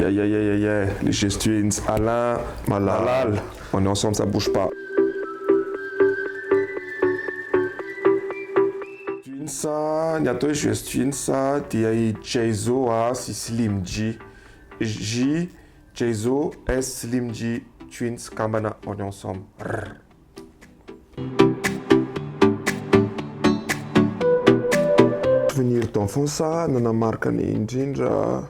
Yeah. Les gestuins, Alain, Malal. On est ensemble, ça bouge pas. Twinsa, niato gestuinsa, tia Jaizo a si Slim G. J, Jaizo, S Slim G, Twins, Kambana, on est ensemble. Souvenir d'enfance, nana markany indrindra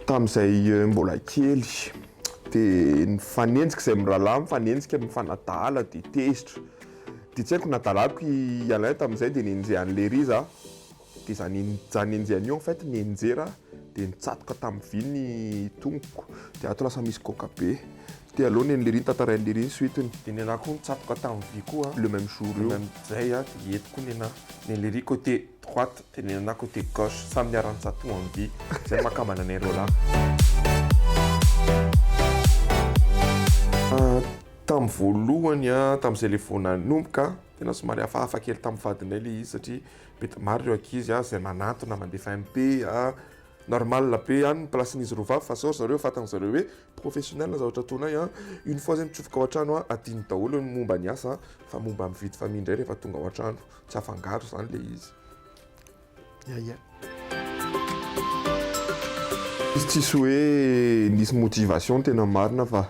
tamin'izay mbola kely dia nifanenjika izay mirahalahy mifanenjika mifanadala dia tezitra dia tsy haiko nadalako ialaina tamin'izay dia nenjea an'ilay ry za dia za nenjehany io en fait nenjera dia nitsatoka tamin'ny vy ny tongoko dia ato lasa misy coca be dia aloha nen'ilay ry tantarain'ilay ry ny suitiny dia nena koa nitsatoka tamin'ny vy koa le même jour io zay dia eto koa nena nen'ilay ry côté droite dia nena côté gauche samy niaran-tsato amin'ny vy zay makamana an'ireo lahy tamin'ny voalohany tamin'izay le vao nanomboka tena somary hafahafa kely tamin'ny vadinay le izy satria beta maro ireo ankizy izay manatona mandefa MP normal be any placen'izy roa vavy fa saory zareo fatan'izareo hoe professionnel na zavatra ataonay une fois zay mitsofoka ao an-trano adiny daholo ny momba ny asa fa momba mividy famille indray rehefa tonga ao an-trano tsy afangaro zany le izy izy tsisy hoe nisy motivation tena marina fa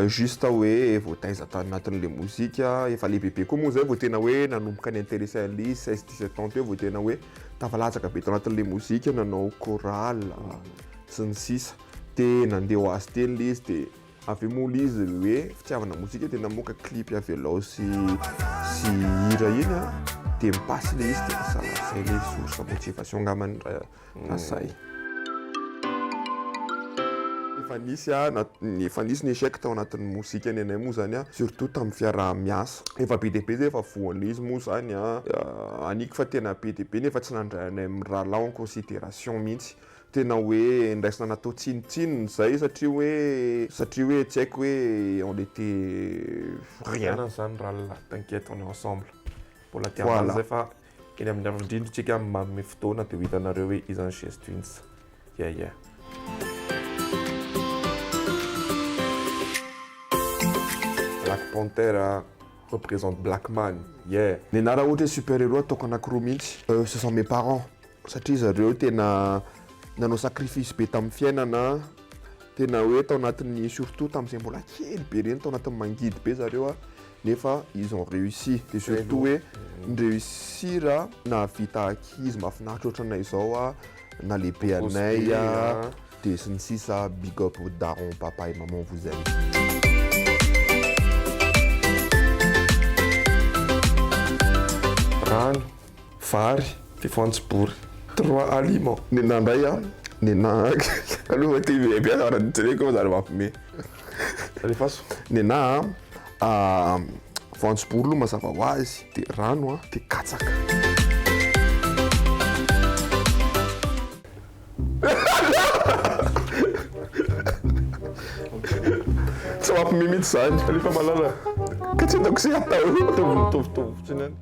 juste hoe voataiza tany anatin'le mozika efa lehibehibe koa moa zay vao tena hoe nanomboka ny intéressé ali 16-17 ans teo vao tena hoe tafalatsaka be tao anatin'le mozika nanao chorale sy ny sisa dia nandeha ho azy teny le izy dia avy moa izy hoe fitiavana mozika tena moka clip avelao sy hira iny dia mipasy le izy dia zay le source motivation ngamany rasay efa nisy ny échec tao anatin'ny mozika nenay moa zany surtout tamin'ny fiarah-miasa efa be dia be zay efa voan'le izy moa zany aniko fa tena be dia be nefa tsy nandrayanay mirahalahy en considération mihitsy tena hoe ndraisina natao tsinitsininy zay satria hoe tsy haiko hoe on était rien zany rahalahy t'inquiète on est ensemble mbola tiavana zay fa eny amin'ny avindrindrotsika manome fotoana dia ho hitanareo hoe izany gestuins Black Panther représente Blackman. Nena raha ohatra super-héros ataoko anankiroa mihitsy. Ce sont mes parents. Satria zareo tena nanao sacrifice be tamin'ny fiainana. Tena hoe tao anatin'ny surtout tamin'izay mbola kely be reny tao anatin'ny mangidy be zareo nefa ils ont réussi. Dia surtout hoe réussir na vita akizy mahafinaritra ohatranay izao na lehibe anay dia sy ny sisa big up daron papa et maman vous aime. Rano, vary, dia voanjobory, 3 aliments. Nena ndray nena aloha ty bebe ara nijereko fa zareo mampime. Rehefaso nena voanjobory aloha mazava ho azy dia rano dia katsaka. Tsy mampime mihitsy zany rehefa malala ka tsy hitako sy atao mitovitovy fotsiny any.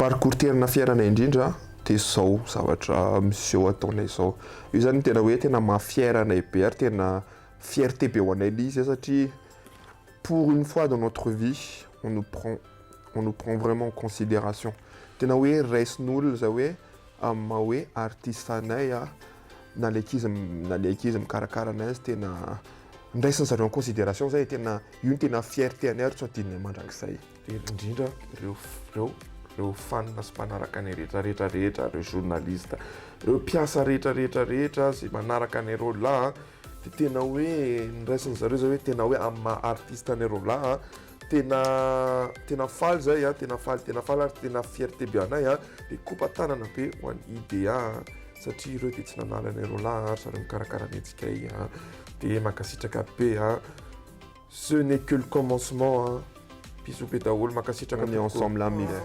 Parcours terina fiainana indrindra dia izao zavatra miseho ataonay izao io zany tena hoe tena mahafiaranay be ary tena fierté be ho anay le izy satria pour une fois dans notre vie on nous prend vraiment en considération tena hoe raisin'olona zay hoe amin'ny maha hoe artiste anay na le ankizy mikarakara anay azy tena ndraisiny zareo en considération zay tena io ny tena fierté anay ary tsy adinonay mandrakizay indrindra reo fanina sy mpanaraka anay rehetrarehetra reo journaliste reo mpiasa rehetrarehetra zay manaraka anay reo lahy dia tena hoe niraisin' zareo zay hoe tena hoe amin'ny maha artiste anay reo lahy tena faly zay tena faly ary tena fierté be anay dia kopa-tanana be ho an'ny idea satria ireo dia tsy nanala anay reo lahy ary zareo mikarakara anetsikay dia makasitraka be ce n'est que le commencement bisou be daholo makasitraka be ensemble amile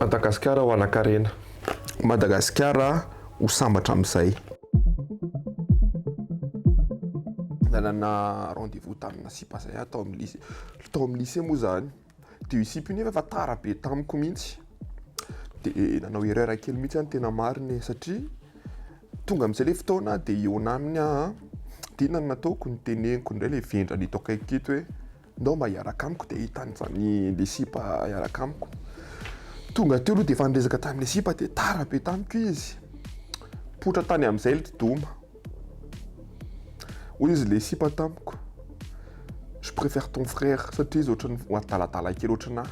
Madagasikara ho ana-karena Madagasikara ho sambatra amin'izay nanana rendez-vous tamina sipa zay tao amin'ny lycée moa zany de io sipa io nefa tara be tamiko mihitsy de nanao erreur kely mihitsy any tena mariny satria tonga am'izay le fotoana de iona aminy de inona nataoko niteneniko ndray le vendrany hitao akaikito hoe ndao mba hiaraka amiko de hitany zany le sipa hiaraka amiko tonga teo aloha de efa nirezaka tamin'le sipa de tara be tamiko izy potra tany am'izay le doma hoy izy le sipa tamiko je préfère ton frère satria izy ohatrany adaladala kely ohatrana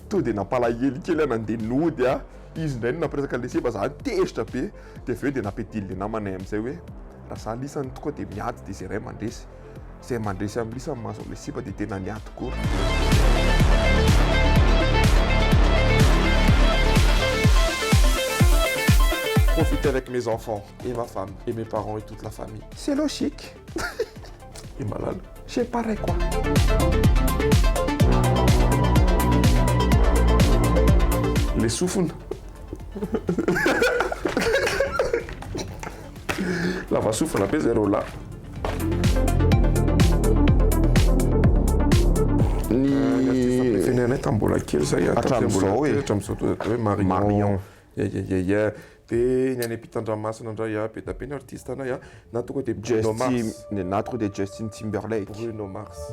to de nampalahelo kely nandeha nody izy ndray nampiresaka le sipa za tezitra be de aveo de nampidily le namanay am'izay hoe raha za lisany tokoa de miady de zay ray mandresy zay mandresy amin'ny lisany mahazo le sipa de tena niady tokoa. Profiter avec mes enfants et ma femme et mes parents et toute la famille. C'est logique. Et malade. C'est pareil quoi. Les souffles. La va souffle la zéro là. Ni fenêtre en bola kiel ça y a Marion. Yeah. De niany ampitan-dranomasina indray be ny artiste anay na tonga de Bruno Mars na tonga de Justin Timberlake Bruno Mars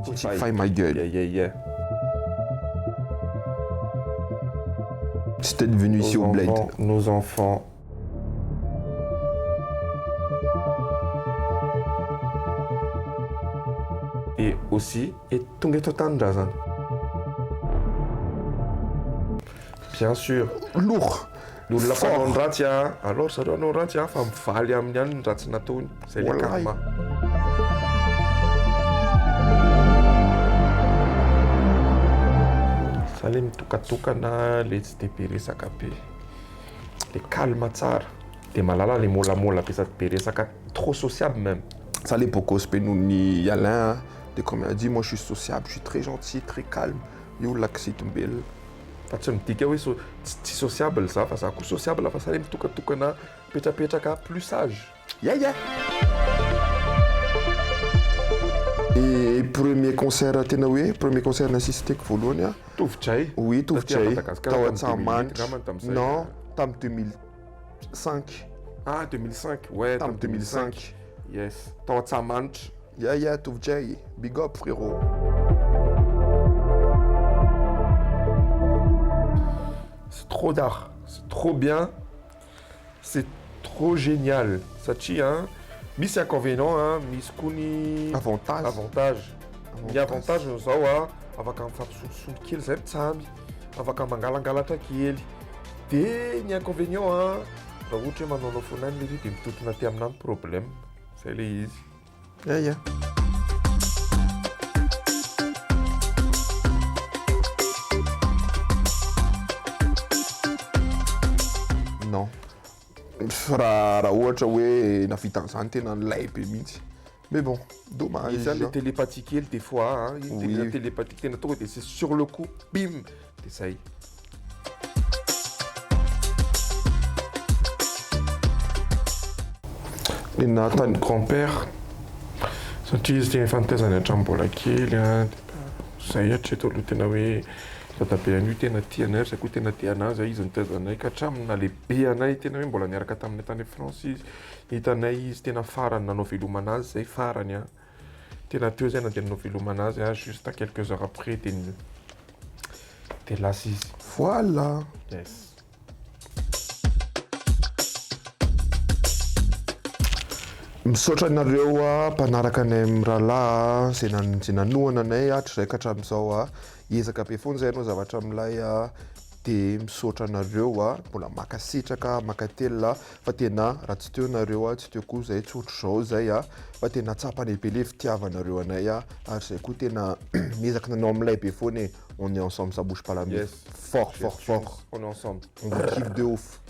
Spotify my girl yeah. C'était devenu ici au Bled. Nos enfants. Et aussi et tonga totandra zany. Bien sûr. Lourd. L'olona fanao ny ratsy alors zareo anao ratsy fa mivaly amin'ny any ny ratsy nataony zay le karma. Za le mitokatokana le tsy de be resaka be le calme tsara de malala le molamola be sady be resaka trop sociable même. Ça les bocos penuni Alain de comme il a dit moi je suis sociable, je suis très gentil, très calme. Yo laksitombel. Fa tsy midika hoe tsy sociable za fa za ko sociable fa sale mitokatokana petrapetraka plus sage. Yeah. Et premier concert tena hoe premier concert nassisteko voalohany Tovitray. Oui, Tovitray. Tao Antsahamanitra. Non, tam 2005. Ah 2005. Ouais, tam 2005. Yes. Tao Antsahamanitra. Yeah, Tovitray. Big up frérot. C'est trop d'art, c'est trop bien, c'est trop génial. Satria, mis inconvénient, mis kuni avantage. Ny avantage zao afaka mifampisondrosondro kely zay mpitsamy, afaka mangalangalatra kely. De ny inconvénient raha ohatra hoe manao fonany le de mitotona aty aminany problème. Zay le izy. Yeah. Non. Raha ohatra hoe navita an'izany tena nilay be mihitsy. Mais bon, dommage. Il y a des télépathiques des fois, il y a des télépathiques c'est sur le coup, bim, t'essayes. Et Nathan, grand-père, ça utilise des fantaisies à jambola kely, ça y est, tu te le zatabe an'io tena tia anay zay koa tena tia anazy izy nitazanay ka hatramina lehibe anay tena hoe mbola niaraka taminay tany France izy hitanay izy tena farany nanao veloma anazy zay farany tena teo zay nandeha nanao veloma anazy juste quelques heures après de lasa izy. Voilà. Yes. Misaotra anareo mpanaraka anay amin'ny rahalahy zay nanohana anay hatr'izay ka hatramin'izao hiezaka be foana zay anao zavatra amilay de misaotra anareo mbola makasitraka makatelina fa tena raha tsy teo nareo tsy teo koa zay tsy ohatry zao zay fa tena tsapany be le fitiavanareo anay ary zay koa tena miezaka nanao amilay be foana on est ensemble ça bouge pas la main. Fort. On est ensemble. On vous kiffe de ouf.